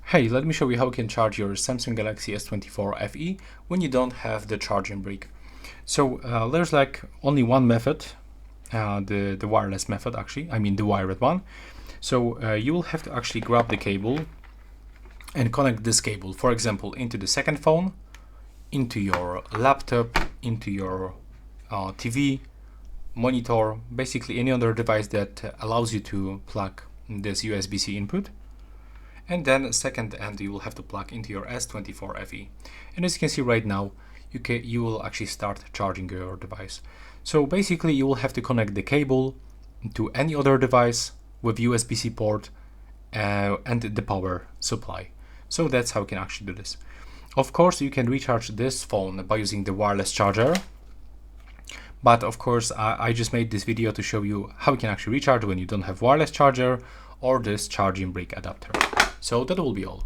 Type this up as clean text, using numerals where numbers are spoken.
Hey, let me show you how you can charge your Samsung Galaxy S24 FE when you don't have the charging brick. So there's like only one method, the wireless method actually, I mean the wired one. So you will have to actually grab the cable and connect this cable, for example, into the second phone, into your laptop, into your TV, monitor, basically any other device that allows you to plug this USB-C input. And then second end you will have to plug into your S24 FE. And as you can see right now, you will actually start charging your device. So basically you will have to connect the cable to any other device with USB-C port and the power supply. So that's how you can actually do this. Of course, you can recharge this phone by using the wireless charger. But of course, I just made this video to show you how you can actually recharge when you don't have wireless charger or this charging brick adapter. So that will be all.